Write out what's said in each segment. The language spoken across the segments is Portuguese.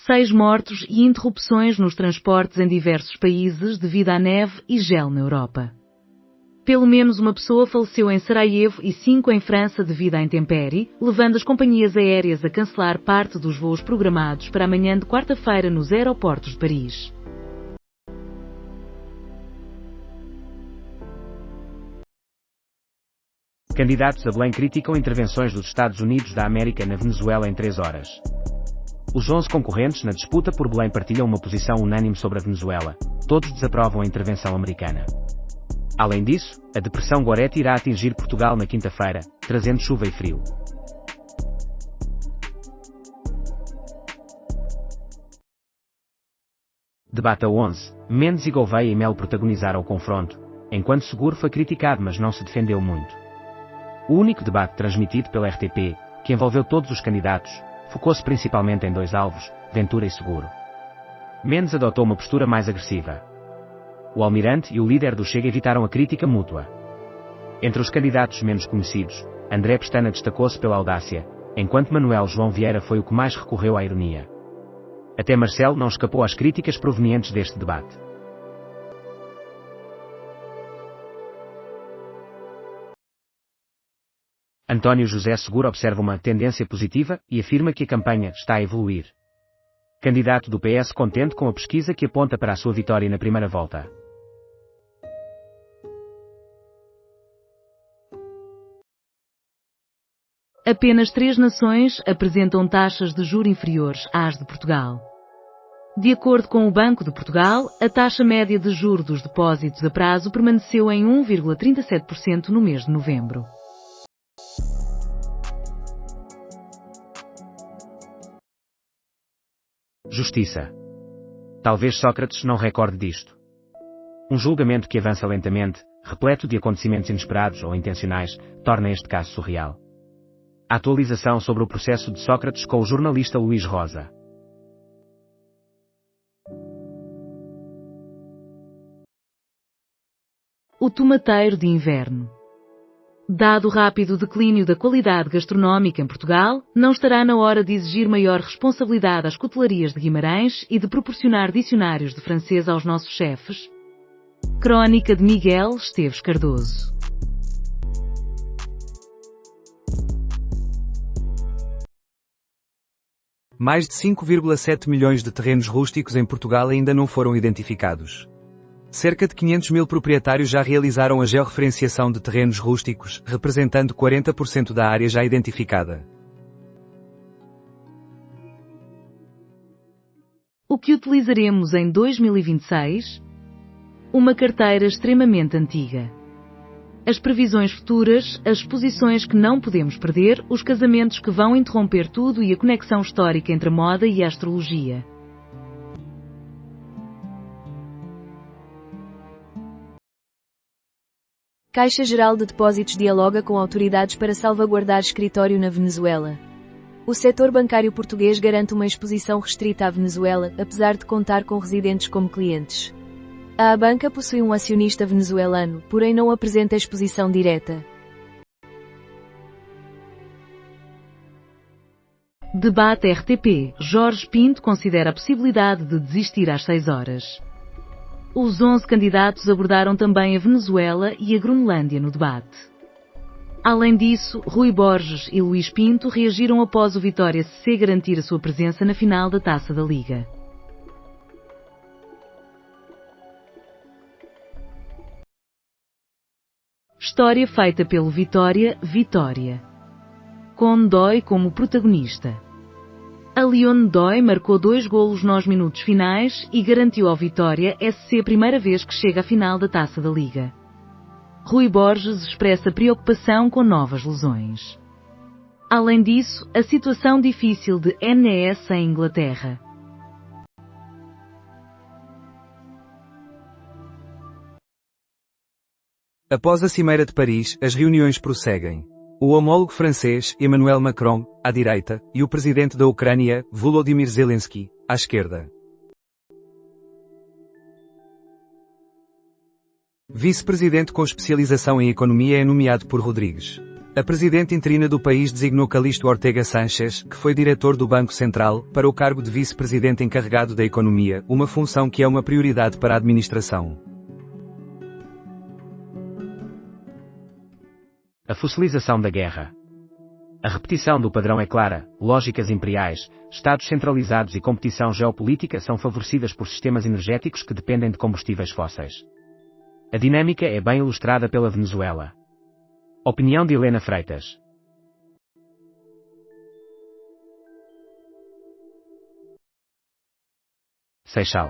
6 mortos e interrupções nos transportes em diversos países devido à neve e gelo na Europa. Pelo menos uma pessoa faleceu em Sarajevo e 5 em França devido à intempérie, levando as companhias aéreas a cancelar parte dos voos programados para amanhã de quarta-feira nos aeroportos de Paris. Candidatos a Belém criticam intervenções dos Estados Unidos da América na Venezuela em 3 horas. Os 11 concorrentes na disputa por Belém partilham uma posição unânime sobre a Venezuela. Todos desaprovam a intervenção americana. Além disso, a depressão Gorete irá atingir Portugal na quinta-feira, trazendo chuva e frio. Debate a 11. Mendes e Gouveia e Melo protagonizaram o confronto, enquanto Seguro foi criticado mas não se defendeu muito. O único debate transmitido pela RTP, que envolveu todos os candidatos, focou-se principalmente em 2 alvos, Ventura e Seguro. Mendes adotou uma postura mais agressiva. O almirante e o líder do Chega evitaram a crítica mútua. Entre os candidatos menos conhecidos, André Pestana destacou-se pela audácia, enquanto Manuel João Vieira foi o que mais recorreu à ironia. Até Marcelo não escapou às críticas provenientes deste debate. António José Seguro observa uma tendência positiva e afirma que a campanha está a evoluir. Candidato do PS contente com a pesquisa que aponta para a sua vitória na primeira volta. Apenas 3 nações apresentam taxas de juros inferiores às de Portugal. De acordo com o Banco de Portugal, a taxa média de juros dos depósitos a prazo permaneceu em 1,37% no mês de novembro. Justiça. Talvez Sócrates não recorde disto. Um julgamento que avança lentamente, repleto de acontecimentos inesperados ou intencionais, torna este caso surreal. A atualização sobre o processo de Sócrates com o jornalista Luís Rosa. O tomateiro de inverno. Dado o rápido declínio da qualidade gastronómica em Portugal, não estará na hora de exigir maior responsabilidade às cutelarias de Guimarães e de proporcionar dicionários de francês aos nossos chefes? Crónica de Miguel Esteves Cardoso. Mais de 5,7 milhões de terrenos rústicos em Portugal ainda não foram identificados. Cerca de 500 mil proprietários já realizaram a georreferenciação de terrenos rústicos, representando 40% da área já identificada. O que utilizaremos em 2026? Uma carteira extremamente antiga. As previsões futuras, as exposições que não podemos perder, os casamentos que vão interromper tudo e a conexão histórica entre a moda e a astrologia. Caixa Geral de Depósitos dialoga com autoridades para salvaguardar escritório na Venezuela. O setor bancário português garante uma exposição restrita à Venezuela, apesar de contar com residentes como clientes. A banca possui um acionista venezuelano, porém não apresenta exposição direta. Debate RTP. Jorge Pinto considera a possibilidade de desistir às 6 horas. Os 11 candidatos abordaram também a Venezuela e a Groenlândia no debate. Além disso, Rui Borges e Luís Pinto reagiram após o Vitória SC garantir a sua presença na final da Taça da Liga. História feita pelo Vitória, Vitória. Com Ndói como protagonista. A Leon Ndói marcou 2 golos nos minutos finais e garantiu ao Vitória SC a primeira vez que chega à final da Taça da Liga. Rui Borges expressa preocupação com novas lesões. Além disso, a situação difícil de NES em Inglaterra. Após a Cimeira de Paris, as reuniões prosseguem. O homólogo francês, Emmanuel Macron, à direita, e o presidente da Ucrânia, Volodymyr Zelensky, à esquerda. Vice-presidente com especialização em economia é nomeado por Rodrigues. A presidente interina do país designou Calixto Ortega Sanchez, que foi diretor do Banco Central, para o cargo de vice-presidente encarregado da economia, uma função que é uma prioridade para a administração. A fossilização da guerra. A repetição do padrão é clara: lógicas imperiais, Estados centralizados e competição geopolítica são favorecidas por sistemas energéticos que dependem de combustíveis fósseis. A dinâmica é bem ilustrada pela Venezuela. Opinião de Helena Freitas. Seixal.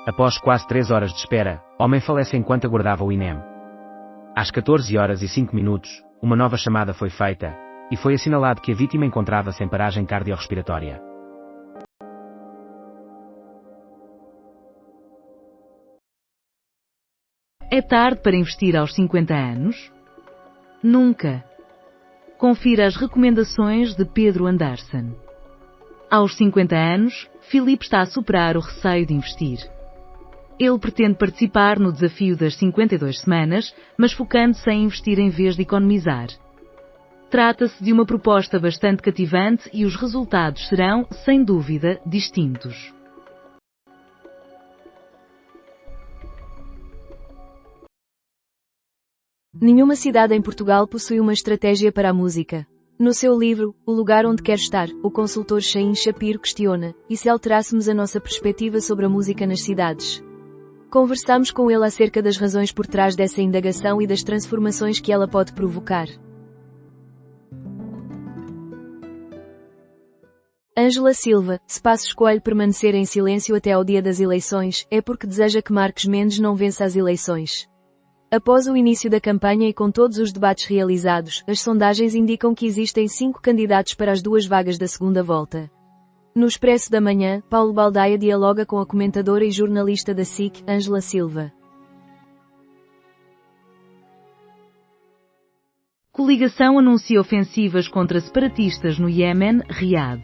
Após quase 3 horas de espera, homem falece enquanto aguardava o INEM. Às 14 horas e 5 minutos, uma nova chamada foi feita, e foi assinalado que a vítima encontrava-se em paragem cardiorrespiratória. É tarde para investir aos 50 anos? Nunca. Confira as recomendações de Pedro Anderson. Aos 50 anos, Filipe está a superar o receio de investir. Ele pretende participar no desafio das 52 semanas, mas focando-se em investir em vez de economizar. Trata-se de uma proposta bastante cativante e os resultados serão, sem dúvida, distintos. Nenhuma cidade em Portugal possui uma estratégia para a música. No seu livro, O Lugar Onde Quer Estar, o consultor Shahin Shapiro questiona: e se alterássemos a nossa perspectiva sobre a música nas cidades? Conversamos com ele acerca das razões por trás dessa indagação e das transformações que ela pode provocar. Ângela Silva: se Passos escolhe permanecer em silêncio até ao dia das eleições, é porque deseja que Marques Mendes não vença as eleições. Após o início da campanha e com todos os debates realizados, as sondagens indicam que existem 5 candidatos para as 2 vagas da segunda volta. No Expresso da Manhã, Paulo Baldaia dialoga com a comentadora e jornalista da SIC, Ângela Silva. Coligação anuncia ofensivas contra separatistas no Iêmen, Riad.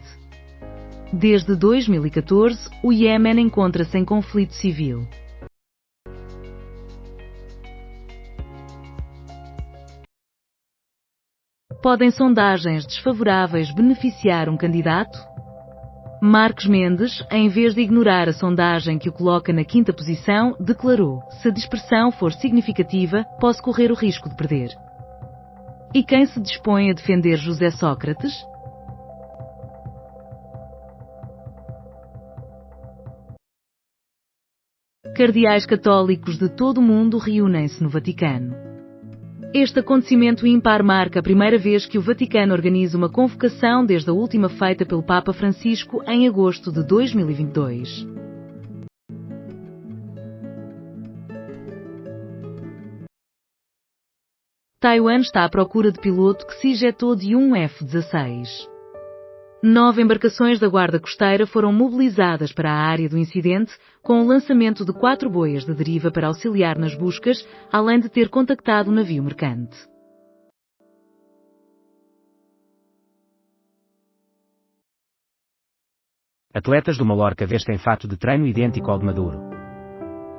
Desde 2014, o Iêmen encontra-se em conflito civil. Podem sondagens desfavoráveis beneficiar um candidato? Marques Mendes, em vez de ignorar a sondagem que o coloca na 5ª posição, declarou: se a dispersão for significativa, posso correr o risco de perder. E quem se dispõe a defender José Sócrates? Cardeais católicos de todo o mundo reúnem-se no Vaticano. Este acontecimento ímpar marca a primeira vez que o Vaticano organiza uma convocação desde a última feita pelo Papa Francisco em agosto de 2022. Taiwan está à procura de piloto que se ejetou de um F-16. 9 embarcações da Guarda Costeira foram mobilizadas para a área do incidente, com o lançamento de 4 boias de deriva para auxiliar nas buscas, além de ter contactado o navio mercante. Atletas do Mallorca vestem fato de treino idêntico ao de Maduro.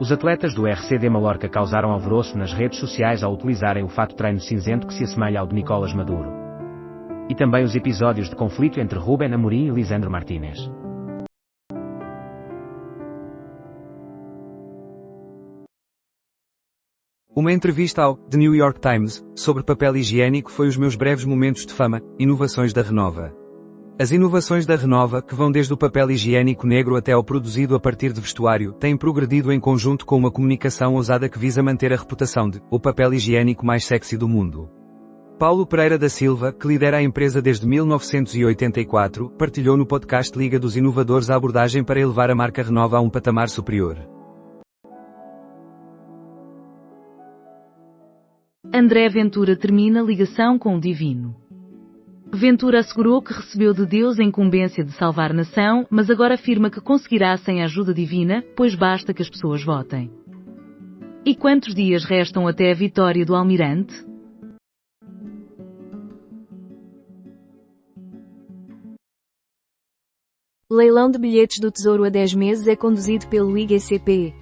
Os atletas do RCD Mallorca causaram alvoroço nas redes sociais ao utilizarem o fato de treino cinzento que se assemelha ao de Nicolás Maduro. E também os episódios de conflito entre Rubén Amorim e Lisandro Martínez. Uma entrevista ao The New York Times sobre papel higiênico foi os meus breves momentos de fama, inovações da Renova. As inovações da Renova, que vão desde o papel higiênico negro até ao produzido a partir de vestuário, têm progredido em conjunto com uma comunicação ousada que visa manter a reputação de o papel higiênico mais sexy do mundo. Paulo Pereira da Silva, que lidera a empresa desde 1984, partilhou no podcast Liga dos Inovadores a abordagem para elevar a marca Renova a um patamar superior. André Ventura termina ligação com o divino. Ventura assegurou que recebeu de Deus a incumbência de salvar a nação, mas agora afirma que conseguirá sem a ajuda divina, pois basta que as pessoas votem. E quantos dias restam até a vitória do Almirante? Leilão de bilhetes do Tesouro a 10 meses é conduzido pelo IGCP.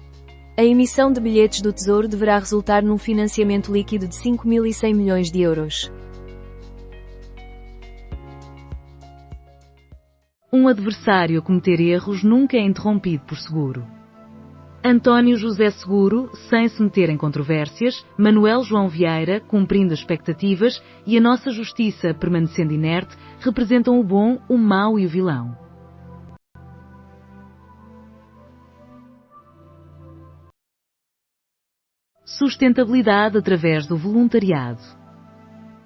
A emissão de bilhetes do Tesouro deverá resultar num financiamento líquido de 5.100 milhões de euros. Um adversário a cometer erros nunca é interrompido por seguro. António José Seguro, sem se meter em controvérsias, Manuel João Vieira, cumprindo as expectativas, e a nossa justiça, permanecendo inerte, representam o bom, o mau e o vilão. Sustentabilidade através do voluntariado.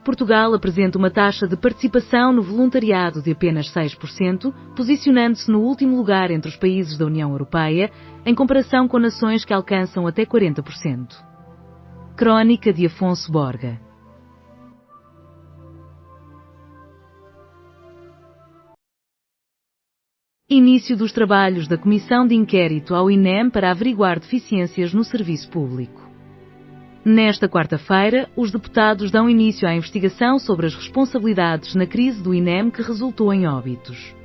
Portugal apresenta uma taxa de participação no voluntariado de apenas 6%, posicionando-se no último lugar entre os países da União Europeia, em comparação com nações que alcançam até 40%. Crónica de Afonso Borga. Início dos trabalhos da Comissão de Inquérito ao INEM para averiguar deficiências no serviço público. Nesta quarta-feira, os deputados dão início à investigação sobre as responsabilidades na crise do INEM que resultou em óbitos.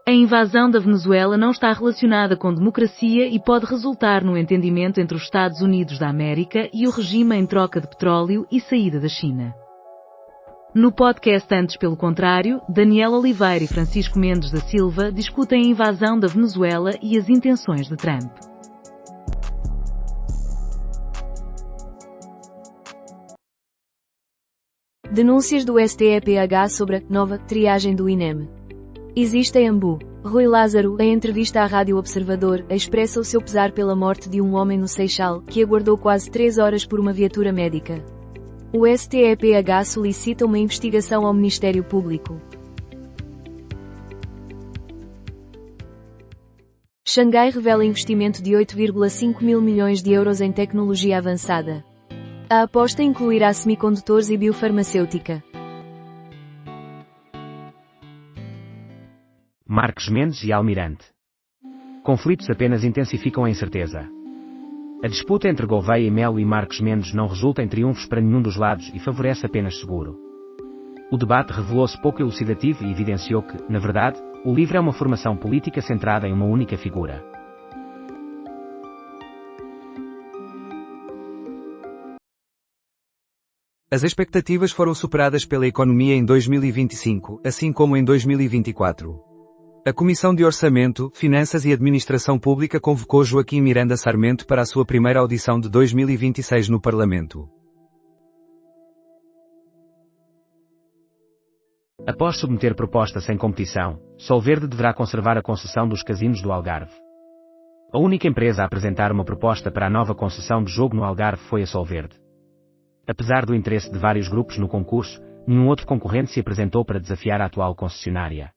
A invasão da Venezuela não está relacionada com democracia e pode resultar no entendimento entre os Estados Unidos da América e o regime em troca de petróleo e saída da China. No podcast Antes pelo Contrário, Daniel Oliveira e Francisco Mendes da Silva discutem a invasão da Venezuela e as intenções de Trump. Denúncias do STEPH sobre a nova triagem do INEM. Existe em Ambu. Rui Lázaro, em entrevista à Rádio Observador, expressa o seu pesar pela morte de um homem no Seixal, que aguardou quase 3 horas por uma viatura médica. O STEPH solicita uma investigação ao Ministério Público. Xangai revela investimento de 8,5 mil milhões de euros em tecnologia avançada. A aposta incluirá semicondutores e biofarmacêutica. Marques Mendes e Almirante. Conflitos apenas intensificam a incerteza. A disputa entre Gouveia e Melo e Marques Mendes não resulta em triunfos para nenhum dos lados e favorece apenas Seguro. O debate revelou-se pouco elucidativo e evidenciou que, na verdade, o LIVRE é uma formação política centrada em uma única figura. As expectativas foram superadas pela economia em 2025, assim como em 2024. A Comissão de Orçamento, Finanças e Administração Pública convocou Joaquim Miranda Sarmento para a sua primeira audição de 2026 no Parlamento. Após submeter proposta sem competição, Solverde deverá conservar a concessão dos casinos do Algarve. A única empresa a apresentar uma proposta para a nova concessão de jogo no Algarve foi a Solverde. Apesar do interesse de vários grupos no concurso, nenhum outro concorrente se apresentou para desafiar a atual concessionária.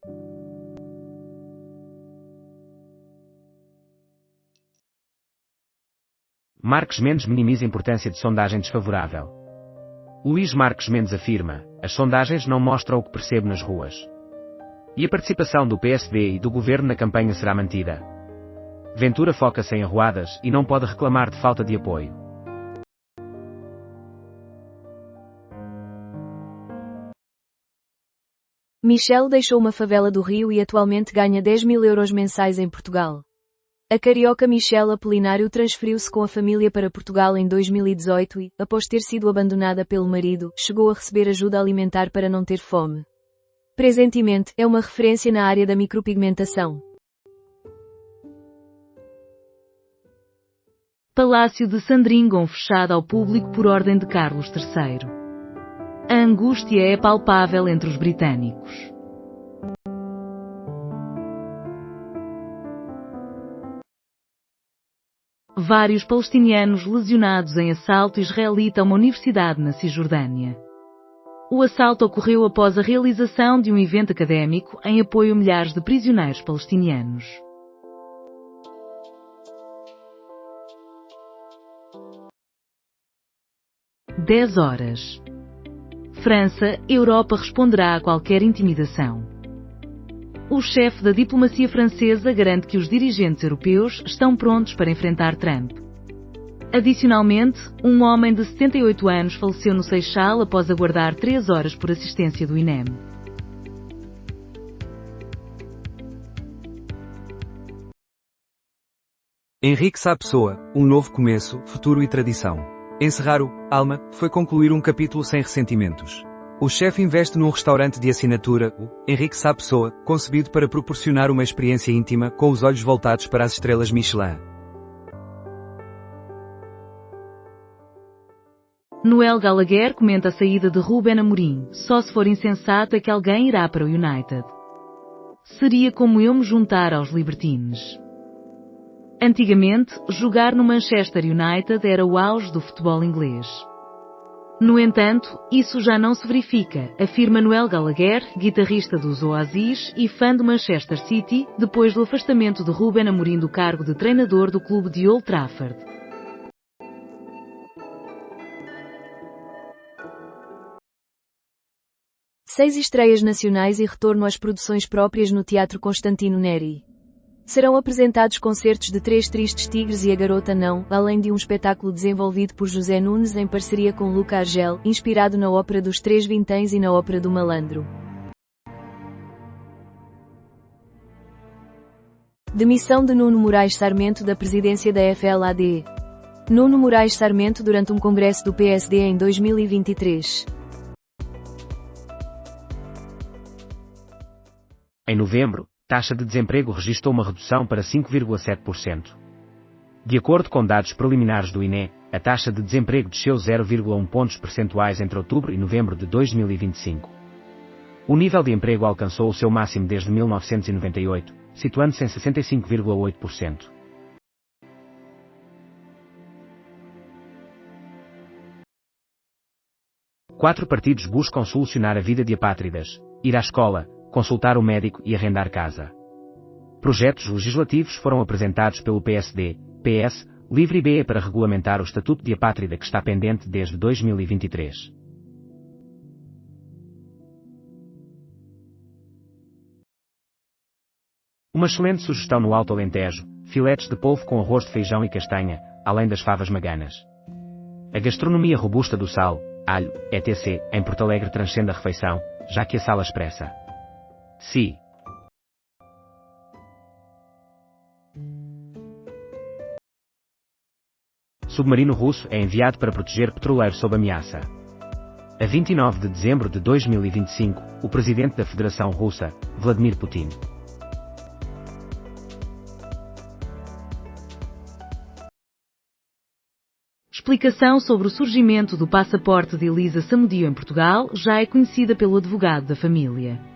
Marques Mendes minimiza a importância de sondagem desfavorável. Luís Marques Mendes afirma: as sondagens não mostram o que percebo nas ruas. E a participação do PSD e do governo na campanha será mantida. Ventura foca-se em arruadas e não pode reclamar de falta de apoio. Michel deixou uma favela do Rio e atualmente ganha 10 mil euros mensais em Portugal. A carioca Michel Apolinário transferiu-se com a família para Portugal em 2018 e, após ter sido abandonada pelo marido, chegou a receber ajuda alimentar para não ter fome. Presentemente, é uma referência na área da micropigmentação. Palácio de Sandringham fechado ao público por ordem de Carlos III. A angústia é palpável entre os britânicos. Vários palestinianos lesionados em assalto israelita a uma universidade na Cisjordânia. O assalto ocorreu após a realização de um evento académico em apoio a milhares de prisioneiros palestinianos. Dez horas. França, Europa responderá a qualquer intimidação. O chefe da diplomacia francesa garante que os dirigentes europeus estão prontos para enfrentar Trump. Adicionalmente, um homem de 78 anos faleceu no Seixal após aguardar 3 horas por assistência do INEM. Henrique Sá Pessoa, um novo começo, futuro e tradição. Encerrar o Alma foi concluir um capítulo sem ressentimentos. O chefe investe num restaurante de assinatura, o Henrique Sá Pessoa, concebido para proporcionar uma experiência íntima com os olhos voltados para as estrelas Michelin. Noel Gallagher comenta a saída de Ruben Amorim. Só se for insensato é que alguém irá para o United. Seria como eu me juntar aos libertines. Antigamente, jogar no Manchester United era o auge do futebol inglês. No entanto, isso já não se verifica, afirma Noel Gallagher, guitarrista dos Oasis e fã do Manchester City, depois do afastamento de Ruben Amorim do cargo de treinador do clube de Old Trafford. Seis estreias nacionais e retorno às produções próprias no Teatro Constantino Neri. Serão apresentados concertos de Três Tristes Tigres e A Garota Não, além de um espetáculo desenvolvido por José Nunes em parceria com Luca Argel, inspirado na ópera dos Três Vinténs e na ópera do Malandro. Demissão de Nuno Moraes Sarmento da presidência da FLAD. Nuno Moraes Sarmento durante um congresso do PSD em 2023. Em novembro, taxa de desemprego registrou uma redução para 5,7%. De acordo com dados preliminares do INE, a taxa de desemprego desceu 0,1 pontos percentuais entre outubro e novembro de 2025. O nível de emprego alcançou o seu máximo desde 1998, situando-se em 65,8%. Quatro partidos buscam solucionar a vida de apátridas: ir à escola, consultar o médico e arrendar casa. Projetos legislativos foram apresentados pelo PSD, PS, Livre e BE para regulamentar o Estatuto de Apátrida que está pendente desde 2023. Uma excelente sugestão no Alto Alentejo: filetes de polvo com arroz de feijão e castanha, além das favas maganas. A gastronomia robusta do sal, alho, etc., em Porto Alegre transcende a refeição, já que a sala expressa. Sim. Submarino russo é enviado para proteger petroleiro sob ameaça. A 29 de dezembro de 2025, o presidente da Federação Russa, Vladimir Putin. Explicação sobre o surgimento do passaporte de Elisa Samudio em Portugal já é conhecida pelo advogado da família.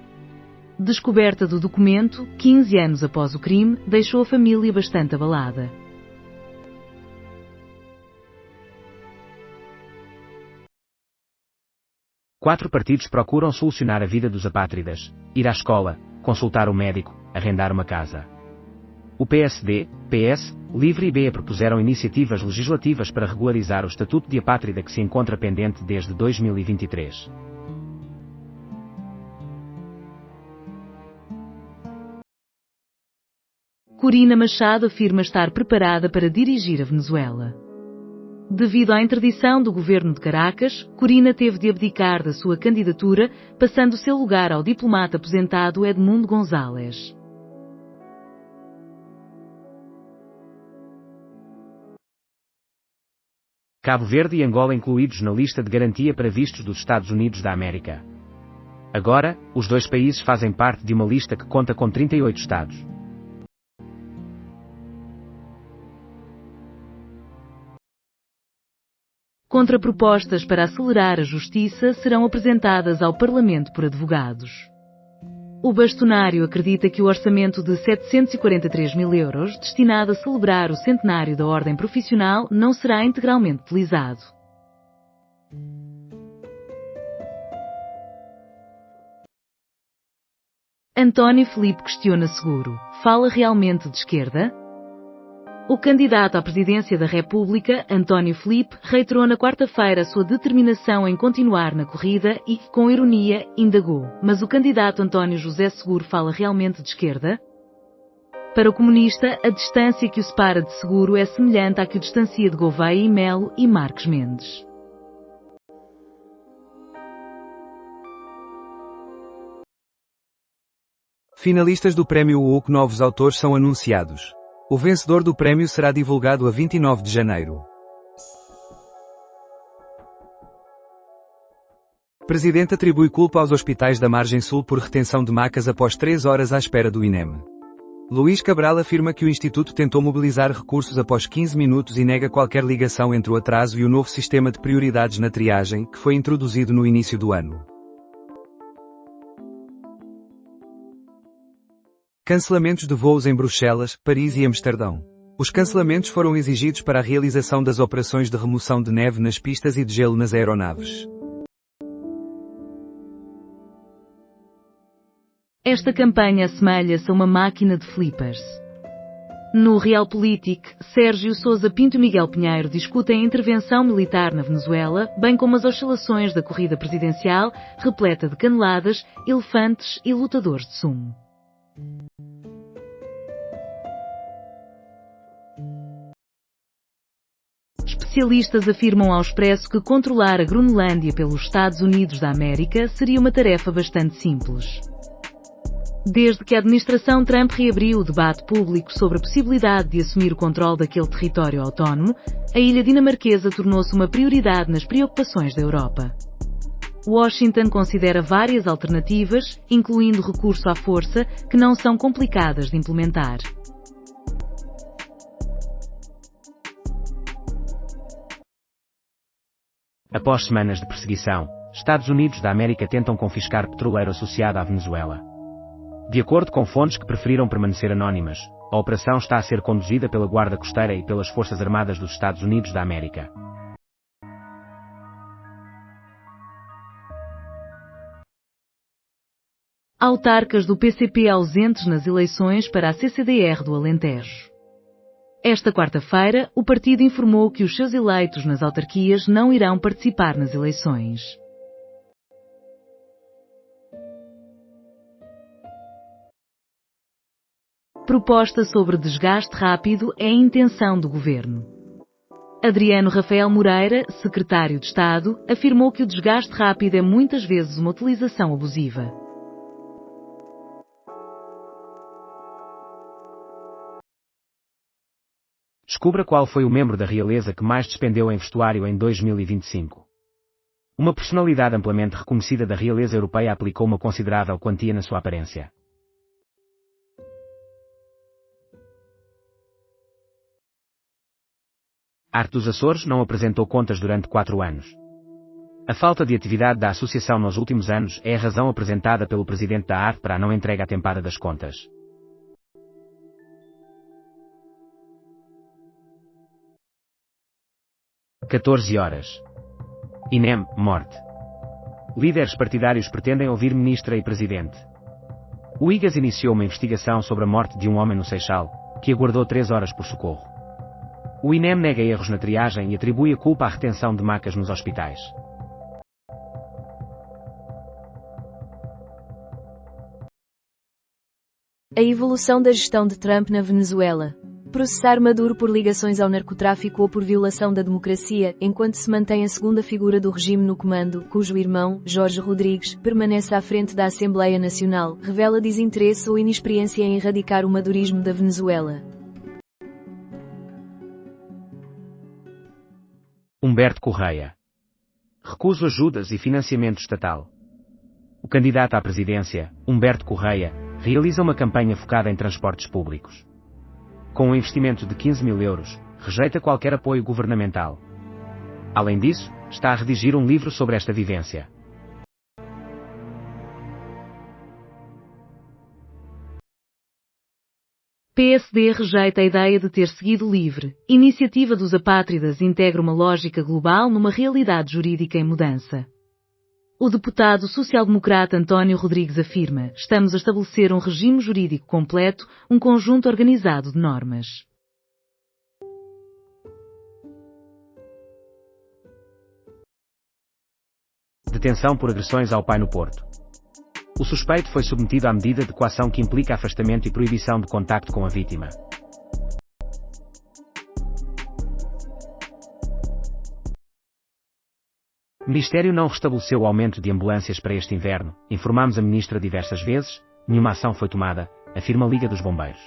Descoberta do documento, 15 anos após o crime, deixou a família bastante abalada. Quatro partidos procuram solucionar a vida dos apátridas: ir à escola, consultar o médico, arrendar uma casa. O PSD, PS, Livre e BE propuseram iniciativas legislativas para regularizar o Estatuto de Apátrida que se encontra pendente desde 2023. Corina Machado afirma estar preparada para dirigir a Venezuela. Devido à interdição do governo de Caracas, Corina teve de abdicar da sua candidatura, passando seu lugar ao diplomata aposentado Edmundo González. Cabo Verde e Angola incluídos na lista de garantia para vistos dos Estados Unidos da América. Agora, os dois países fazem parte de uma lista que conta com 38 estados. Contrapropostas para acelerar a justiça serão apresentadas ao Parlamento por advogados. O bastonário acredita que o orçamento de 743 mil euros destinado a celebrar o centenário da Ordem Profissional não será integralmente utilizado. António Filipe questiona seguro: fala realmente de esquerda? O candidato à presidência da República, António Filipe, reiterou na quarta-feira a sua determinação em continuar na corrida e, com ironia, indagou: mas o candidato António José Seguro fala realmente de esquerda? Para o comunista, a distância que o separa de Seguro é semelhante à que o distancia de Gouveia e Melo e Marques Mendes. Finalistas do Prémio UOC novos autores são anunciados. O vencedor do prémio será divulgado a 29 de janeiro. Presidente atribui culpa aos hospitais da Margem Sul por retenção de macas após 3 horas à espera do INEM. Luís Cabral afirma que o Instituto tentou mobilizar recursos após 15 minutos e nega qualquer ligação entre o atraso e o novo sistema de prioridades na triagem, que foi introduzido no início do ano. Cancelamentos de voos em Bruxelas, Paris e Amsterdão. Os cancelamentos foram exigidos para a realização das operações de remoção de neve nas pistas e de gelo nas aeronaves. Esta campanha assemelha-se a uma máquina de flippers. No Realpolitik, Sérgio Sousa Pinto e Miguel Pinheiro discutem a intervenção militar na Venezuela, bem como as oscilações da corrida presidencial, repleta de caneladas, elefantes e lutadores de sumo. Especialistas afirmam ao Expresso que controlar a Groenlândia pelos Estados Unidos da América seria uma tarefa bastante simples. Desde que a administração Trump reabriu o debate público sobre a possibilidade de assumir o controle daquele território autónomo, a ilha dinamarquesa tornou-se uma prioridade nas preocupações da Europa. Washington considera várias alternativas, incluindo recurso à força, que não são complicadas de implementar. Após semanas de perseguição, Estados Unidos da América tentam confiscar petroleiro associado à Venezuela. De acordo com fontes que preferiram permanecer anónimas, a operação está a ser conduzida pela Guarda Costeira e pelas Forças Armadas dos Estados Unidos da América. Autarcas do PCP ausentes nas eleições para a CCDR do Alentejo. Esta quarta-feira, o partido informou que os seus eleitos nas autarquias não irão participar nas eleições. Proposta sobre desgaste rápido é a intenção do governo. Adriano Rafael Moreira, secretário de Estado, afirmou que o desgaste rápido é muitas vezes uma utilização abusiva. Descubra qual foi o membro da realeza que mais despendeu em vestuário em 2025. Uma personalidade amplamente reconhecida da realeza europeia aplicou uma considerável quantia na sua aparência. Arte dos Açores não apresentou contas durante 4 anos. A falta de atividade da associação nos últimos anos é a razão apresentada pelo presidente da Arte para a não entrega atempada das contas. Às 14 horas. INEM, morte. Líderes partidários pretendem ouvir ministra e presidente. O IGAS iniciou uma investigação sobre a morte de um homem no Seixal, que aguardou 3 horas por socorro. O INEM nega erros na triagem e atribui a culpa à retenção de macas nos hospitais. A evolução da gestão de Trump na Venezuela. Processar Maduro por ligações ao narcotráfico ou por violação da democracia, enquanto se mantém a segunda figura do regime no comando, cujo irmão, Jorge Rodrigues, permanece à frente da Assembleia Nacional, revela desinteresse ou inexperiência em erradicar o madurismo da Venezuela. Humberto Correia. Recuso ajudas e financiamento estatal. O candidato à presidência, Humberto Correia, realiza uma campanha focada em transportes públicos. Com um investimento de 15 mil euros, rejeita qualquer apoio governamental. Além disso, está a redigir um livro sobre esta vivência. PSD rejeita a ideia de ter seguido livre. Iniciativa dos apátridas integra uma lógica global numa realidade jurídica em mudança. O deputado social-democrata António Rodrigues afirma: estamos a estabelecer um regime jurídico completo, um conjunto organizado de normas. Detenção por agressões ao pai no Porto. O suspeito foi submetido à medida de coação que implica afastamento e proibição de contacto com a vítima. O Ministério não restabeleceu o aumento de ambulâncias para este inverno, informámos a Ministra diversas vezes, nenhuma ação foi tomada, afirma a Liga dos Bombeiros.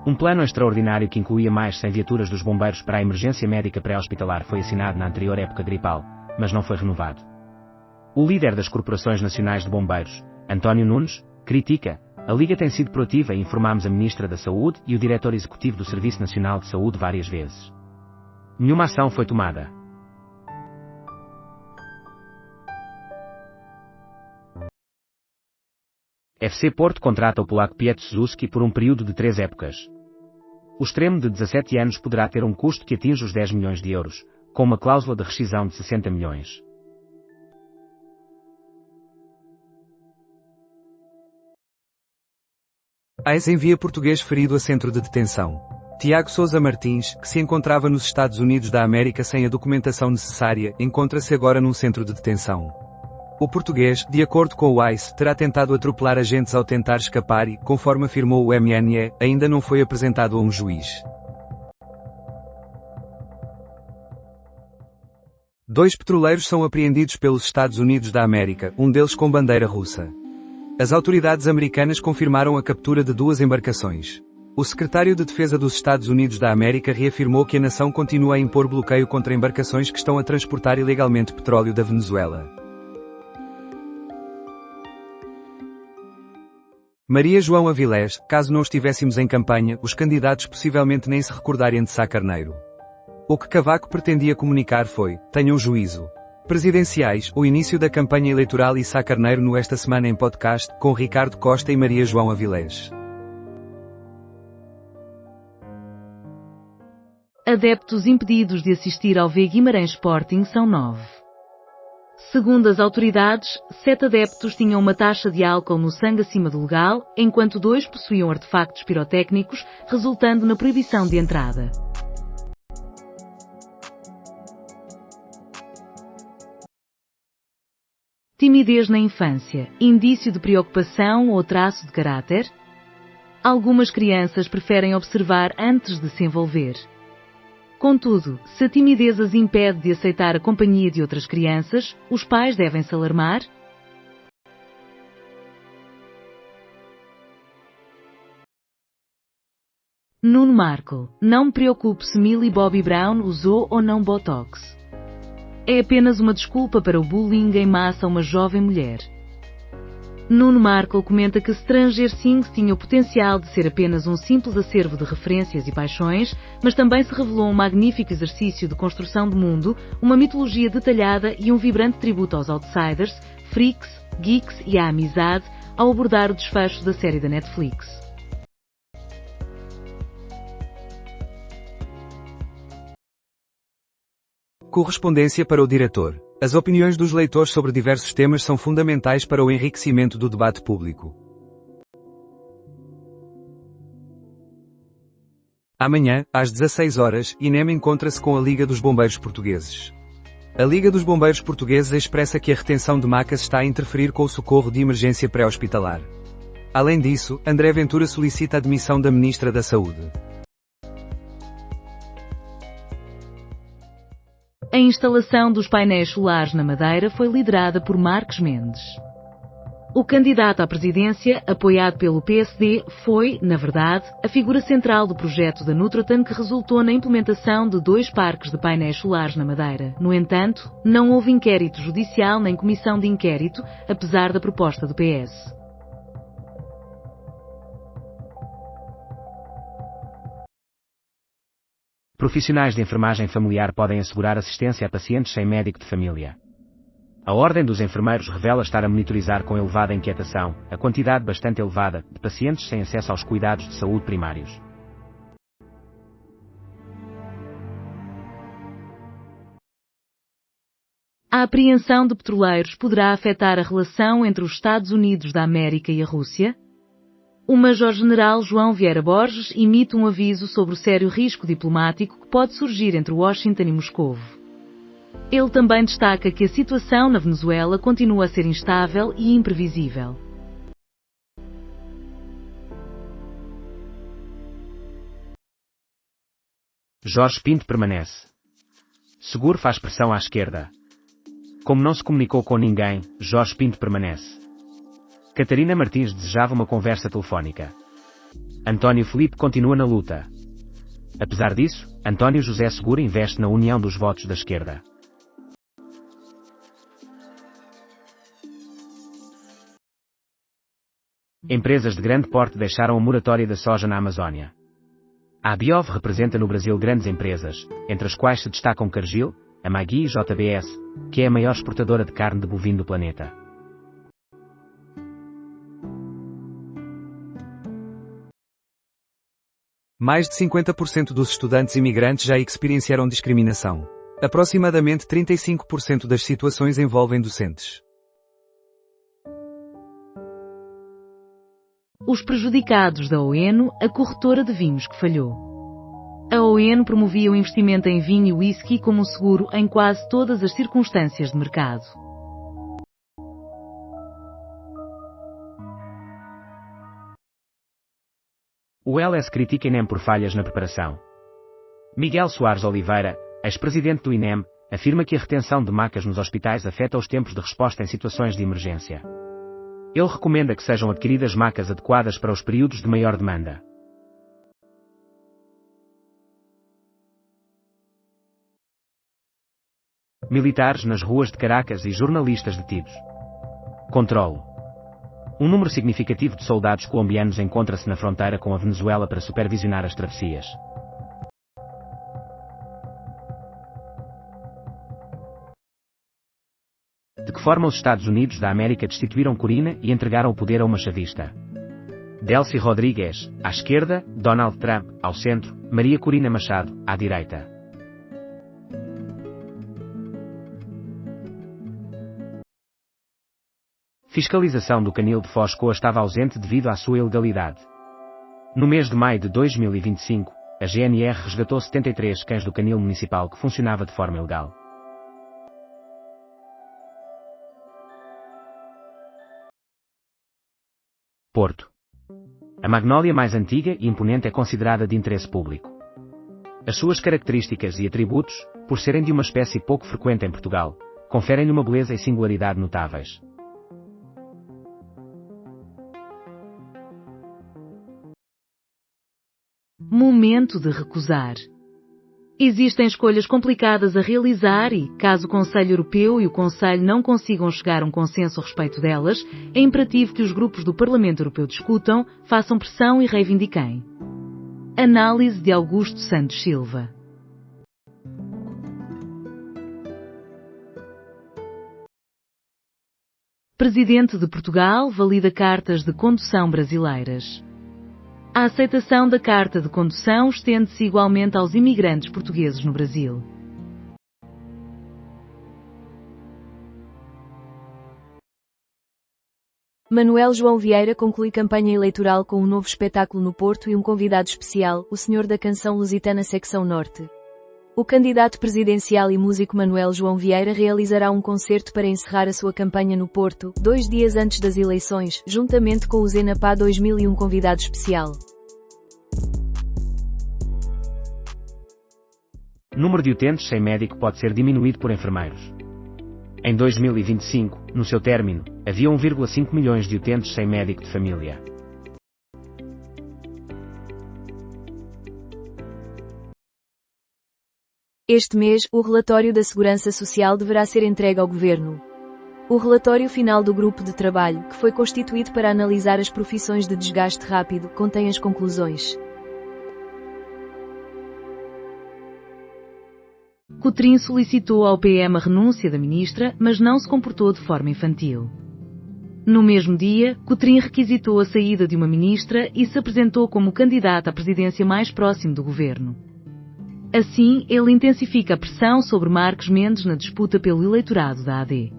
Um plano extraordinário que incluía mais 100 viaturas dos bombeiros para a emergência médica pré-hospitalar foi assinado na anterior época gripal, mas não foi renovado. O líder das Corporações Nacionais de Bombeiros, António Nunes, critica: a Liga tem sido proativa e informámos a Ministra da Saúde e o Diretor Executivo do Serviço Nacional de Saúde várias vezes. Nenhuma ação foi tomada. FC Porto contrata o polaco Pietruszewski por um período de 3 épocas. O extremo de 17 anos poderá ter um custo que atinge os 10 milhões de euros, com uma cláusula de rescisão de 60 milhões. AIS envia português ferido a centro de detenção. Tiago Sousa Martins, que se encontrava nos Estados Unidos da América sem a documentação necessária, encontra-se agora num centro de detenção. O português, de acordo com o AIS, terá tentado atropelar agentes ao tentar escapar e, conforme afirmou o MNE, ainda não foi apresentado a um juiz. 2 petroleiros são apreendidos pelos Estados Unidos da América, um deles com bandeira russa. As autoridades americanas confirmaram a captura de 2 embarcações. O secretário de Defesa dos Estados Unidos da América reafirmou que a nação continua a impor bloqueio contra embarcações que estão a transportar ilegalmente petróleo da Venezuela. Maria João Avilés: caso não estivéssemos em campanha, os candidatos possivelmente nem se recordariam de Sá Carneiro. O que Cavaco pretendia comunicar foi: tenham juízo. Presidenciais, o início da campanha eleitoral e Sá Carneiro no Esta Semana em podcast, com Ricardo Costa e Maria João Avilés. Adeptos impedidos de assistir ao V Guimarães Sporting são 9. Segundo as autoridades, 7 adeptos tinham uma taxa de álcool no sangue acima do legal, enquanto 2 possuíam artefactos pirotécnicos, resultando na proibição de entrada. Timidez na infância, indício de preocupação ou traço de caráter? Algumas crianças preferem observar antes de se envolver. Contudo, se a timidez as impede de aceitar a companhia de outras crianças, os pais devem se alarmar? Nuno Marco: não me preocupe se Millie Bobby Brown usou ou não Botox. É apenas uma desculpa para o bullying em massa a uma jovem mulher. Nuno Marco comenta que Stranger Things tinha o potencial de ser apenas um simples acervo de referências e paixões, mas também se revelou um magnífico exercício de construção de mundo, uma mitologia detalhada e um vibrante tributo aos outsiders, freaks, geeks e à amizade, ao abordar o desfecho da série da Netflix. Correspondência para o diretor. As opiniões dos leitores sobre diversos temas são fundamentais para o enriquecimento do debate público. Amanhã, às 16 horas, INEM encontra-se com a Liga dos Bombeiros Portugueses. A Liga dos Bombeiros Portugueses expressa que a retenção de macas está a interferir com o socorro de emergência pré-hospitalar. Além disso, André Ventura solicita a demissão da Ministra da Saúde. A instalação dos painéis solares na Madeira foi liderada por Marques Mendes. O candidato à presidência, apoiado pelo PSD, foi, na verdade, a figura central do projeto da Nutrotan que resultou na implementação de 2 parques de painéis solares na Madeira. No entanto, não houve inquérito judicial nem comissão de inquérito, apesar da proposta do PS. Profissionais de enfermagem familiar podem assegurar assistência a pacientes sem médico de família. A Ordem dos Enfermeiros revela estar a monitorizar com elevada inquietação a quantidade bastante elevada de pacientes sem acesso aos cuidados de saúde primários. A apreensão de petroleiros poderá afetar a relação entre os Estados Unidos da América e a Rússia? O Major-General João Vieira Borges emite um aviso sobre o sério risco diplomático que pode surgir entre Washington e Moscovo. Ele também destaca que a situação na Venezuela continua a ser instável e imprevisível. Jorge Pinto permanece. Seguro faz pressão à esquerda. Como não se comunicou com ninguém, Jorge Pinto permanece. Catarina Martins desejava uma conversa telefónica. António Filipe continua na luta. Apesar disso, António José Seguro investe na união dos votos da esquerda. Empresas de grande porte deixaram a moratória da soja na Amazónia. A Abiov representa no Brasil grandes empresas, entre as quais se destacam Cargill, a Maggi e JBS, que é a maior exportadora de carne de bovino do planeta. Mais de 50% dos estudantes imigrantes já experienciaram discriminação. Aproximadamente 35% das situações envolvem docentes. Os prejudicados da ONU, a corretora de vinhos que falhou. A ONU promovia o investimento em vinho e whisky como um seguro em quase todas as circunstâncias de mercado. O LS critica INEM por falhas na preparação. Miguel Soares Oliveira, ex-presidente do INEM, afirma que a retenção de macas nos hospitais afeta os tempos de resposta em situações de emergência. Ele recomenda que sejam adquiridas macas adequadas para os períodos de maior demanda. Militares nas ruas de Caracas e jornalistas detidos. Controlo. Um número significativo de soldados colombianos encontra-se na fronteira com a Venezuela para supervisionar as travessias. De que forma os Estados Unidos da América destituíram Corina e entregaram o poder a uma chavista? Delcy Rodrigues, à esquerda, Donald Trump, ao centro, Maria Corina Machado, à direita. Fiscalização do canil de Foz Coa estava ausente devido à sua ilegalidade. No mês de maio de 2025, a GNR resgatou 73 cães do canil municipal que funcionava de forma ilegal. Porto. A magnólia mais antiga e imponente é considerada de interesse público. As suas características e atributos, por serem de uma espécie pouco frequente em Portugal, conferem-lhe uma beleza e singularidade notáveis. Momento de recusar. Existem escolhas complicadas a realizar e, caso o Conselho Europeu e o Conselho não consigam chegar a um consenso a respeito delas, é imperativo que os grupos do Parlamento Europeu discutam, façam pressão e reivindiquem. Análise de Augusto Santos Silva. Presidente de Portugal valida cartas de condução brasileiras. A aceitação da carta de condução estende-se igualmente aos imigrantes portugueses no Brasil. Manuel João Vieira conclui campanha eleitoral com um novo espetáculo no Porto e um convidado especial, o Senhor da Canção Lusitana Secção Norte. O candidato presidencial e músico Manuel João Vieira realizará um concerto para encerrar a sua campanha no Porto, 2 dias antes das eleições, juntamente com o Zenapá 2001 convidado especial. Número de utentes sem médico pode ser diminuído por enfermeiros. Em 2025, no seu término, havia 1,5 milhões de utentes sem médico de família. Este mês, o relatório da Segurança Social deverá ser entregue ao Governo. O relatório final do grupo de trabalho, que foi constituído para analisar as profissões de desgaste rápido, contém as conclusões. Cotrim solicitou ao PM a renúncia da ministra, mas não se comportou de forma infantil. No mesmo dia, Cotrim requisitou a saída de uma ministra e se apresentou como candidato à presidência mais próximo do governo. Assim, ele intensifica a pressão sobre Marques Mendes na disputa pelo eleitorado da AD.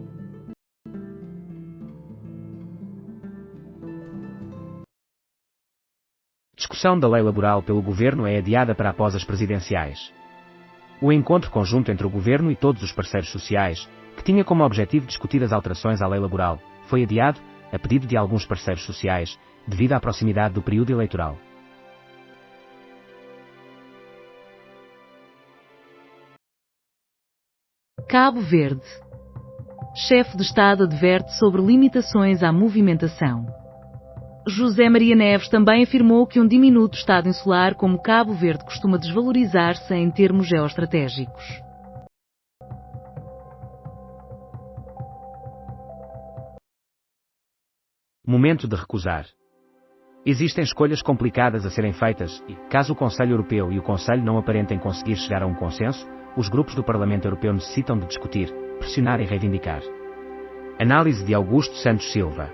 Discussão da lei laboral pelo governo é adiada para após as presidenciais. O encontro conjunto entre o governo e todos os parceiros sociais, que tinha como objetivo discutir as alterações à lei laboral, foi adiado, a pedido de alguns parceiros sociais, devido à proximidade do período eleitoral. Cabo Verde. Chefe de Estado adverte sobre limitações à movimentação. José Maria Neves também afirmou que um diminuto Estado insular como Cabo Verde costuma desvalorizar-se em termos geoestratégicos. Momento de recusar. Existem escolhas complicadas a serem feitas e, caso o Conselho Europeu e o Conselho não aparentem conseguir chegar a um consenso, os grupos do Parlamento Europeu necessitam de discutir, pressionar e reivindicar. Análise de Augusto Santos Silva.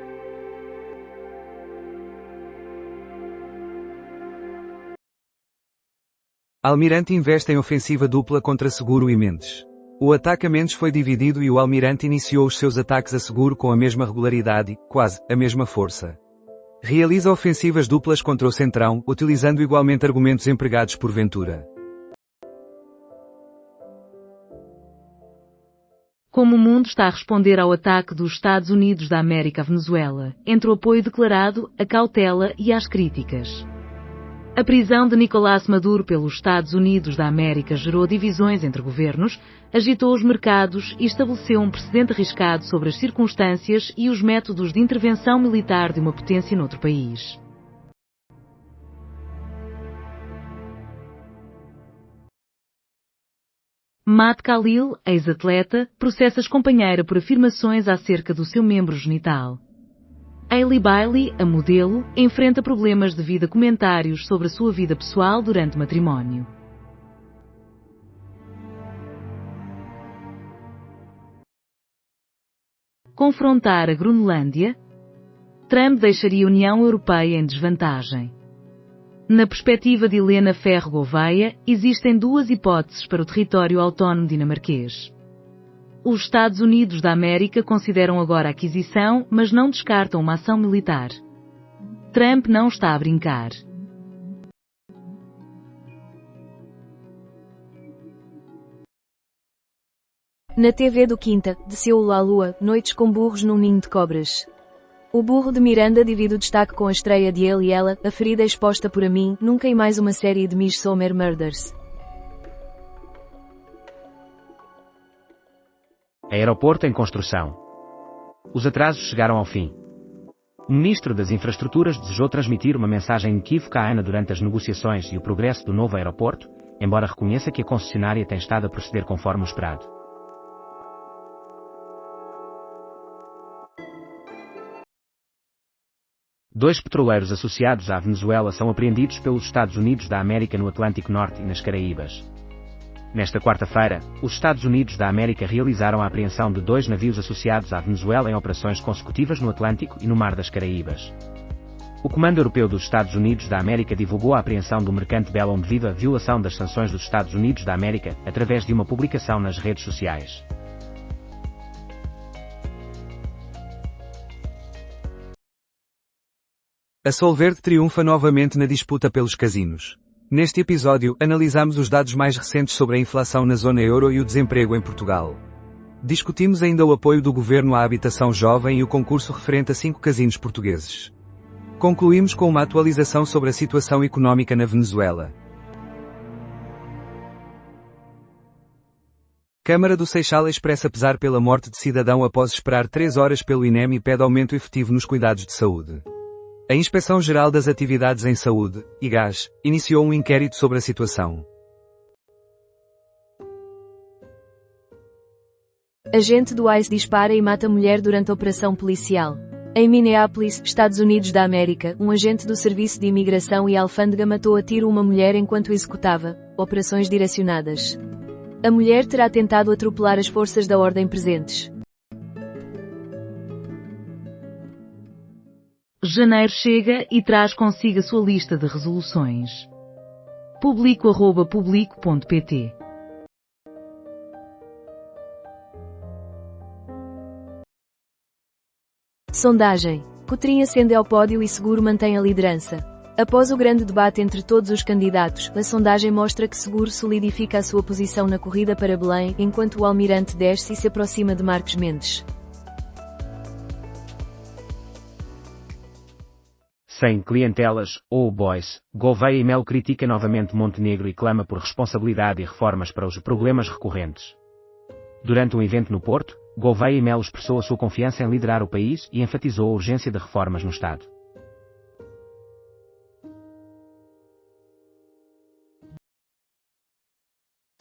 Almirante investe em ofensiva dupla contra Seguro e Mendes. O ataque a Mendes foi dividido e o Almirante iniciou os seus ataques a Seguro com a mesma regularidade e, quase, a mesma força. Realiza ofensivas duplas contra o Centrão, utilizando igualmente argumentos empregados por Ventura. Como o mundo está a responder ao ataque dos Estados Unidos da América à Venezuela, entre o apoio declarado, a cautela e as críticas. A prisão de Nicolás Maduro pelos Estados Unidos da América gerou divisões entre governos, agitou os mercados e estabeleceu um precedente arriscado sobre as circunstâncias e os métodos de intervenção militar de uma potência noutro país. Matt Khalil, ex-atleta, processa ex-companheira por afirmações acerca do seu membro genital. Hailey Bailey, a modelo, enfrenta problemas devido a comentários sobre a sua vida pessoal durante o matrimónio. Confrontar a Groenlândia? Trump deixaria a União Europeia em desvantagem. Na perspectiva de Helena Ferro Gouveia, existem duas hipóteses para o território autónomo dinamarquês. Os Estados Unidos da América consideram agora a aquisição, mas não descartam uma ação militar. Trump não está a brincar. Na TV do Quinta, de Seul à Lua, noites com burros num ninho de cobras. O burro de Miranda divide o destaque com a estreia de Ele e Ela, a ferida exposta por A Mim, Nunca e mais uma série de Midsommar Murders. Aeroporto em construção. Os atrasos chegaram ao fim. O Ministro das Infraestruturas desejou transmitir uma mensagem inequívoca à ANA durante as negociações e o progresso do novo aeroporto, embora reconheça que a concessionária tem estado a proceder conforme o esperado. Dois petroleiros associados à Venezuela são apreendidos pelos Estados Unidos da América no Atlântico Norte e nas Caraíbas. Nesta quarta-feira, os Estados Unidos da América realizaram a apreensão de dois navios associados à Venezuela em operações consecutivas no Atlântico e no Mar das Caraíbas. O Comando Europeu dos Estados Unidos da América divulgou a apreensão do mercante Bellon devido à violação das sanções dos Estados Unidos da América, através de uma publicação nas redes sociais. A Solverde triunfa novamente na disputa pelos casinos. Neste episódio, analisamos os dados mais recentes sobre a inflação na zona euro e o desemprego em Portugal. Discutimos ainda o apoio do governo à habitação jovem e o concurso referente a 5 casinos portugueses. Concluímos com uma atualização sobre a situação económica na Venezuela. Câmara do Seixal expressa pesar pela morte de cidadão após esperar 3 horas pelo INEM e pede aumento efetivo nos cuidados de saúde. A Inspeção-Geral das Atividades em Saúde, IGAS, iniciou um inquérito sobre a situação. Agente do ICE dispara e mata mulher durante a operação policial. Em Minneapolis, Estados Unidos da América, um agente do Serviço de Imigração e Alfândega matou a tiro uma mulher enquanto executava operações direcionadas. A mulher terá tentado atropelar as forças da ordem presentes. Janeiro chega e traz consigo a sua lista de resoluções. publico@publico.pt. Sondagem. Cotrim ascende ao pódio e Seguro mantém a liderança. Após o grande debate entre todos os candidatos, a sondagem mostra que Seguro solidifica a sua posição na corrida para Belém, enquanto o Almirante desce e se aproxima de Marcos Mendes. Sem clientelas, ou boys, Gouveia e Melo critica novamente Montenegro e clama por responsabilidade e reformas para os problemas recorrentes. Durante um evento no Porto, Gouveia e Melo expressou a sua confiança em liderar o país e enfatizou a urgência de reformas no Estado.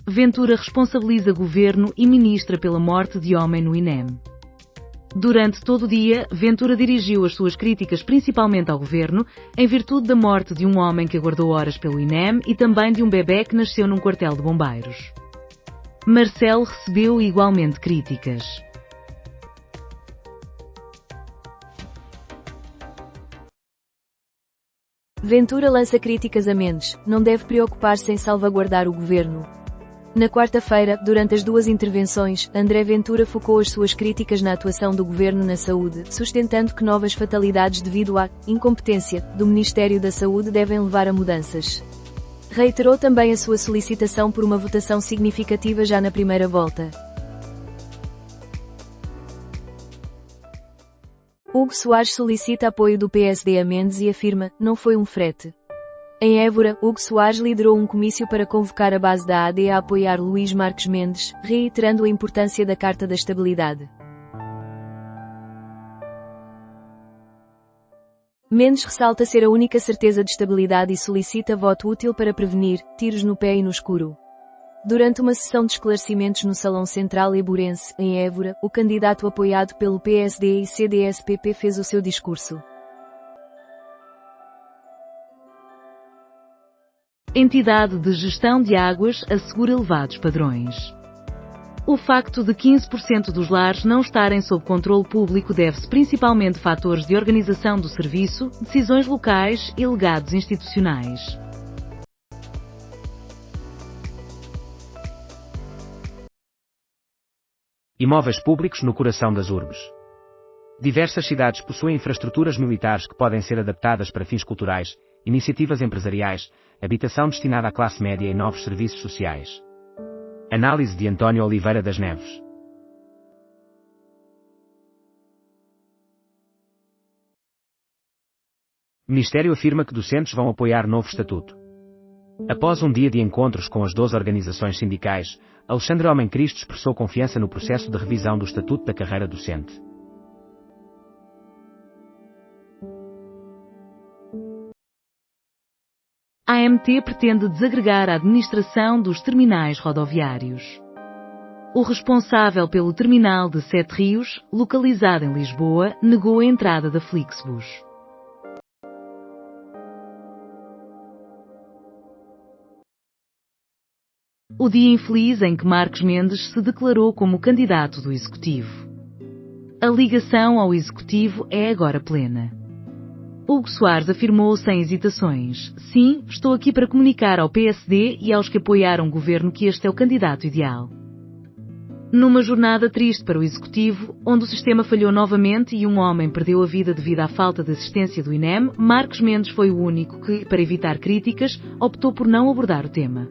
Ventura responsabiliza governo e ministra pela morte de homem no INEM. Durante todo o dia, Ventura dirigiu as suas críticas principalmente ao governo, em virtude da morte de um homem que aguardou horas pelo INEM e também de um bebé que nasceu num quartel de bombeiros. Marcelo recebeu igualmente críticas. Ventura lança críticas a Mendes, não deve preocupar-se em salvaguardar o governo. Na quarta-feira, durante as duas intervenções, André Ventura focou as suas críticas na atuação do governo na saúde, sustentando que novas fatalidades devido à incompetência do Ministério da Saúde devem levar a mudanças. Reiterou também a sua solicitação por uma votação significativa já na primeira volta. Hugo Soares solicita apoio do PSD a Mendes e afirma: não foi um frete. Em Évora, Hugo Soares liderou um comício para convocar a base da AD a apoiar Luís Marques Mendes, reiterando a importância da Carta da Estabilidade. Mendes ressalta ser a única certeza de estabilidade e solicita voto útil para prevenir tiros no pé e no escuro. Durante uma sessão de esclarecimentos no Salão Central Eburense, em Évora, o candidato apoiado pelo PSD e CDS-PP fez o seu discurso. Entidade de Gestão de Águas assegura elevados padrões. O facto de 15% dos lares não estarem sob controle público deve-se principalmente a fatores de organização do serviço, decisões locais e legados institucionais. Imóveis públicos no coração das urbes. Diversas cidades possuem infraestruturas militares que podem ser adaptadas para fins culturais, iniciativas empresariais, habitação destinada à classe média e novos serviços sociais. Análise de António Oliveira das Neves. Ministério afirma que docentes vão apoiar novo estatuto. Após um dia de encontros com as 12 organizações sindicais, Alexandre Homem Cristo expressou confiança no processo de revisão do estatuto da carreira docente. A AMT pretende desagregar a administração dos terminais rodoviários. O responsável pelo terminal de Sete Rios, localizado em Lisboa, negou a entrada da Flixbus. O dia infeliz em que Marques Mendes se declarou como candidato do Executivo. A ligação ao Executivo é agora plena. Hugo Soares afirmou sem hesitações: sim, estou aqui para comunicar ao PSD e aos que apoiaram o governo que este é o candidato ideal. Numa jornada triste para o Executivo, onde o sistema falhou novamente e um homem perdeu a vida devido à falta de assistência do INEM, Marques Mendes foi o único que, para evitar críticas, optou por não abordar o tema.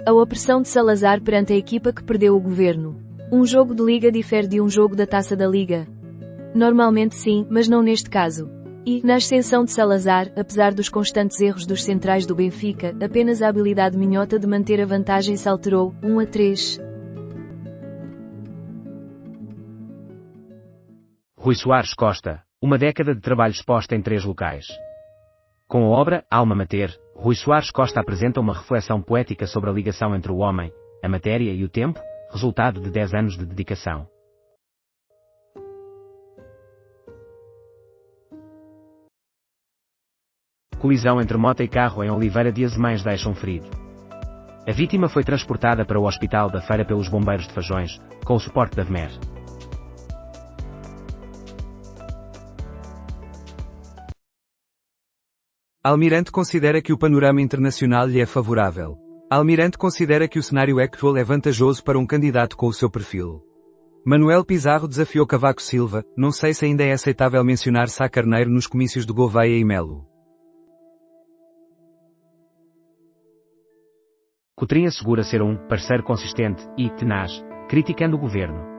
A opressão de Salazar perante a equipa que perdeu o governo. Um jogo de liga difere de um jogo da Taça da Liga? Normalmente sim, mas não neste caso. E, na ascensão de Salazar, apesar dos constantes erros dos centrais do Benfica, apenas a habilidade minhota de manter a vantagem se alterou, 1-3. Rui Soares Costa, uma década de trabalho exposta em 3 locais. Com a obra Alma Mater, Rui Soares Costa apresenta uma reflexão poética sobre a ligação entre o homem, a matéria e o tempo, resultado de 10 anos de dedicação. Colisão entre moto e carro em Oliveira de Azemais deixa um ferido. A vítima foi transportada para o Hospital da Feira pelos bombeiros de Fajões, com o suporte da VMER. Almirante considera que o panorama internacional lhe é favorável. Almirante considera que o cenário actual é vantajoso para um candidato com o seu perfil. Manuel Pizarro desafiou Cavaco Silva, não sei se ainda é aceitável mencionar Sá Carneiro nos comícios de Gouveia e Melo. Coutrinho assegura ser um parceiro consistente e tenaz, criticando o governo.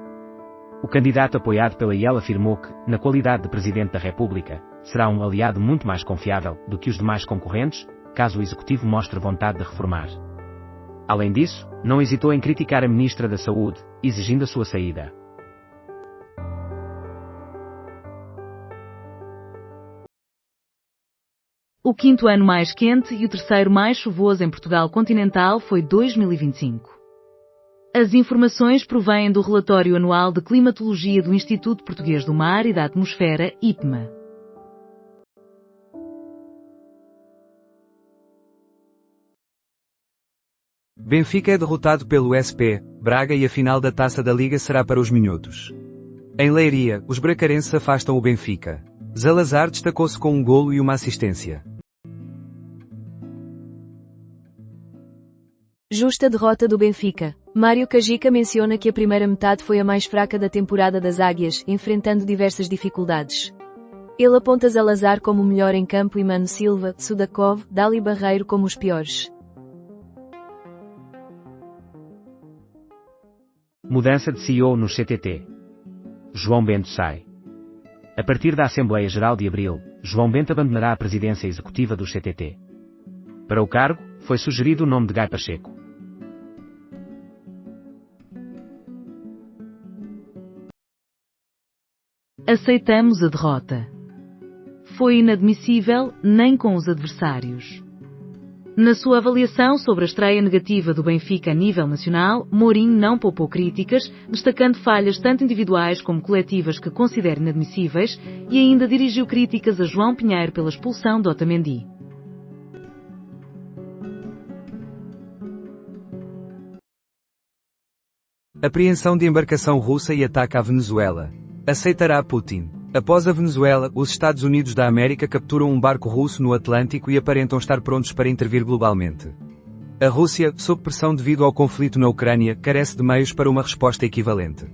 O candidato apoiado pela IEL afirmou que, na qualidade de Presidente da República, será um aliado muito mais confiável do que os demais concorrentes, caso o Executivo mostre vontade de reformar. Além disso, não hesitou em criticar a Ministra da Saúde, exigindo a sua saída. O quinto ano mais quente e o terceiro mais chuvoso em Portugal continental foi 2025. As informações provêm do relatório anual de climatologia do Instituto Português do Mar e da Atmosfera, IPMA. Benfica é derrotado pelo SP Braga e a final da Taça da Liga será para os minhotos. Em Leiria, os bracarenses afastam o Benfica. Zalazar destacou-se com um golo e uma assistência. Justa derrota do Benfica. Mário Cajica menciona que a primeira metade foi a mais fraca da temporada das Águias, enfrentando diversas dificuldades. Ele aponta Zalazar como o melhor em campo e Mano Silva, Sudakov, Dali Barreiro como os piores. Mudança de CEO no CTT. João Bento sai. A partir da Assembleia Geral de Abril, João Bento abandonará a presidência executiva do CTT. Para o cargo, foi sugerido o nome de Gai Pacheco. Aceitamos a derrota. Foi inadmissível, nem com os adversários. Na sua avaliação sobre a estreia negativa do Benfica a nível nacional, Mourinho não poupou críticas, destacando falhas tanto individuais como coletivas que considera inadmissíveis, e ainda dirigiu críticas a João Pinheiro pela expulsão de Otamendi. Apreensão de embarcação russa e ataque à Venezuela. Aceitará Putin. Após a Venezuela, os Estados Unidos da América capturam um barco russo no Atlântico e aparentam estar prontos para intervir globalmente. A Rússia, sob pressão devido ao conflito na Ucrânia, carece de meios para uma resposta equivalente.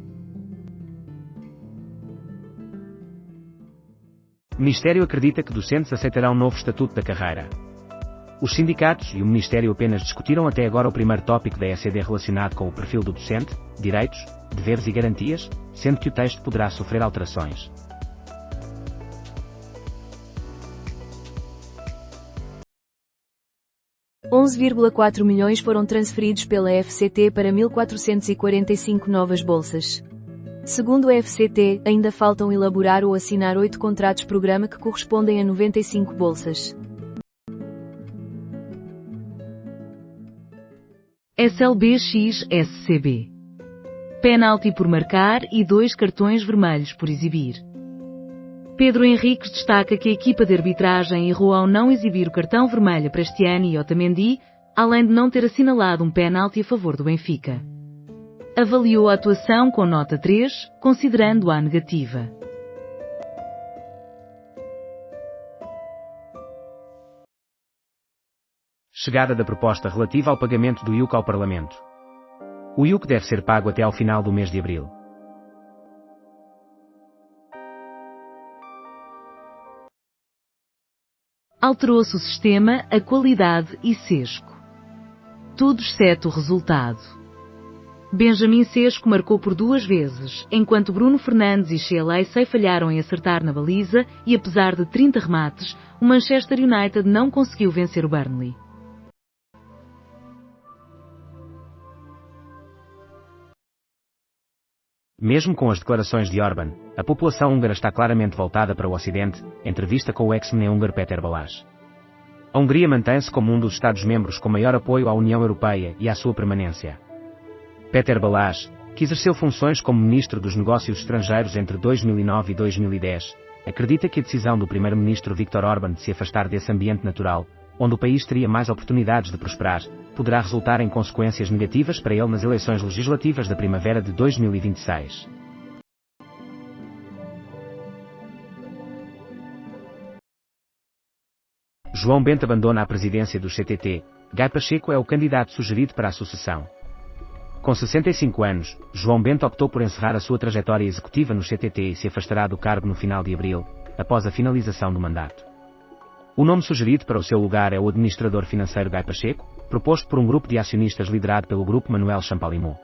O Ministério acredita que docentes aceitarão um novo estatuto da carreira. Os sindicatos e o Ministério apenas discutiram até agora o primeiro tópico da ECD relacionado com o perfil do docente, direitos, deveres e garantias, sendo que o texto poderá sofrer alterações. €11,4 milhões foram transferidos pela FCT para 1.445 novas bolsas. Segundo a FCT, ainda faltam elaborar ou assinar 8 contratos-programa que correspondem a 95 bolsas. SLB-XSCB. Penalti por marcar e 2 cartões vermelhos por exibir. Pedro Henriques destaca que a equipa de arbitragem errou ao não exibir o cartão vermelho a Prestiani e Otamendi, além de não ter assinalado um penalti a favor do Benfica. Avaliou a atuação com nota 3, considerando-a negativa. Chegada da proposta relativa ao pagamento do IUC ao Parlamento. O IUC deve ser pago até ao final do mês de abril. Alterou-se o sistema, a qualidade e Sesco. Tudo exceto o resultado. Benjamin Sesco marcou por 2 vezes, enquanto Bruno Fernandes e Shea falharam em acertar na baliza e apesar de 30 remates, o Manchester United não conseguiu vencer o Burnley. Mesmo com as declarações de Orbán, a população húngara está claramente voltada para o Ocidente, entrevista com o ex-ministro húngaro Péter Balázs. A Hungria mantém-se como um dos Estados-membros com maior apoio à União Europeia e à sua permanência. Péter Balázs, que exerceu funções como Ministro dos Negócios Estrangeiros entre 2009 e 2010, acredita que a decisão do primeiro-ministro Viktor Orbán de se afastar desse ambiente natural, onde o país teria mais oportunidades de prosperar, poderá resultar em consequências negativas para ele nas eleições legislativas da primavera de 2026. João Bento abandona a presidência do CTT, Gai Pacheco é o candidato sugerido para a sucessão. Com 65 anos, João Bento optou por encerrar a sua trajetória executiva no CTT e se afastará do cargo no final de abril, após a finalização do mandato. O nome sugerido para o seu lugar é o administrador financeiro Gai Pacheco, proposto por um grupo de acionistas liderado pelo Grupo Manuel Champalimaud.